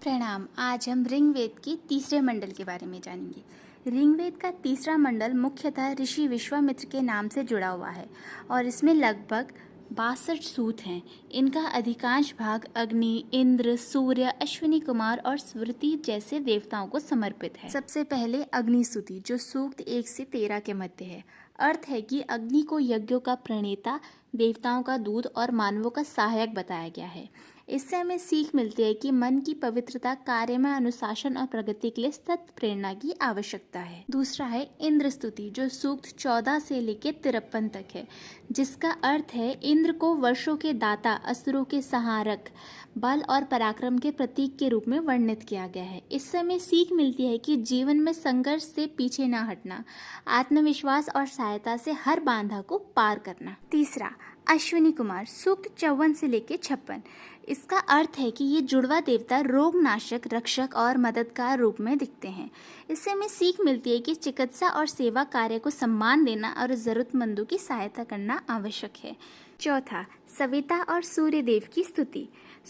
प्रणाम। आज हम ऋग्वेद के तीसरे मंडल के बारे में जानेंगे। ऋग्वेद का तीसरा मंडल मुख्यतः ऋषि विश्वामित्र के नाम से जुड़ा हुआ है और इसमें लगभग 62 सूक्त हैं। इनका अधिकांश भाग अग्नि, इंद्र, सूर्य, अश्विनी कुमार और स्मृति जैसे देवताओं को समर्पित है। सबसे पहले अग्नि स्तुति, जो सूक्त 1 से 13 के मध्य है। अर्थ है कि अग्नि को यज्ञों का प्रणेता, देवताओं का दूत और मानवों का सहायक बताया गया है। इससे हमें सीख मिलती है कि मन की पवित्रता, कार्य में अनुशासन और प्रगति के लिए सतत प्रेरणा की आवश्यकता है। दूसरा है इंद्र स्तुति, जो सूक्त 14 से लेकर 53 तक है, जिसका अर्थ है इंद्र को वर्षों के दाता, असुरों के संहारक, बल और पराक्रम के प्रतीक के रूप में वर्णित किया गया है। इससे हमें सीख मिलती है कि जीवन में संघर्ष से पीछे न हटना, आत्मविश्वास और सहायता से हर बाधा को पार करना। तीसरा अश्विनी कुमार, सूक्त 54 से लेकर 56। इसका अर्थ है कि ये जुड़वा देवता रोगनाशक, रक्षक और मददगार रूप में दिखते हैं। इससे हमें सीख मिलती है कि चिकित्सा और सेवा कार्य को सम्मान देना और जरूरतमंदों की सहायता करना आवश्यक है। चौथा सविता और सूर्य देव की स्तुति,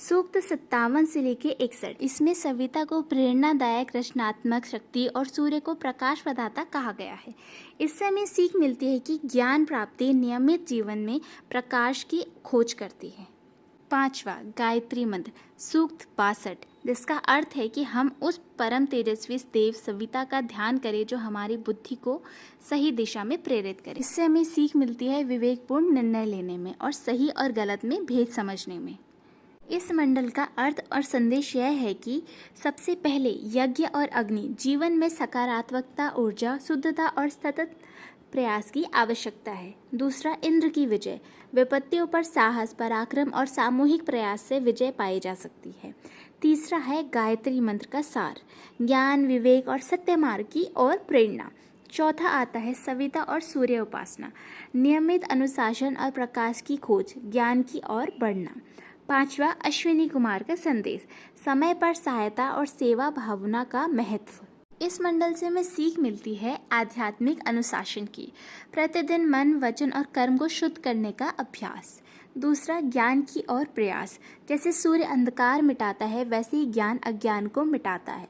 सूक्त 57 से लेकर 61। इसमें सविता को प्रेरणादायक, रचनात्मक शक्ति और सूर्य को प्रकाश प्रदाता कहा गया है। इससे हमें सीख मिलती है कि ज्ञान प्राप्ति नियमित जीवन में प्रकाश की खोज करती है। पांचवा गायत्री मंत्र, सूक्त 62, जिसका अर्थ है कि हम उस परम तेजस्वी देव सविता का ध्यान करें जो हमारी बुद्धि को सही दिशा में प्रेरित करे। इससे हमें सीख मिलती है विवेकपूर्ण निर्णय लेने में और सही और गलत में भेद समझने में। इस मंडल का अर्थ और संदेश यह है कि सबसे पहले यज्ञ और अग्नि, जीवन में सकारात्मकता, ऊर्जा, शुद्धता और सतत प्रयास की आवश्यकता है। दूसरा इंद्र की विजय, विपत्तियों पर साहस, पराक्रम और सामूहिक प्रयास से विजय पाई जा सकती है। तीसरा है गायत्री मंत्र का सार, ज्ञान, विवेक और सत्य मार्ग की ओर प्रेरणा। चौथा आता है सविता और सूर्य उपासना, नियमित अनुशासन और प्रकाश की खोज, ज्ञान की ओर बढ़ना। पांचवा अश्विनी कुमार का संदेश, समय पर सहायता और सेवा भावना का महत्व। इस मंडल से हमें सीख मिलती है आध्यात्मिक अनुशासन की, प्रतिदिन मन, वचन और कर्म को शुद्ध करने का अभ्यास। दूसरा ज्ञान की ओर प्रयास, जैसे सूर्य अंधकार मिटाता है वैसे ही ज्ञान अज्ञान को मिटाता है।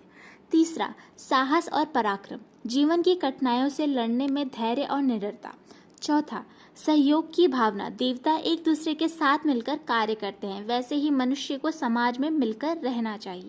तीसरा साहस और पराक्रम, जीवन की कठिनाइयों से लड़ने में धैर्य और निडरता। चौथा सहयोग की भावना, देवता एक दूसरे के साथ मिलकर कार्य करते हैं, वैसे ही मनुष्य को समाज में मिलकर रहना चाहिए।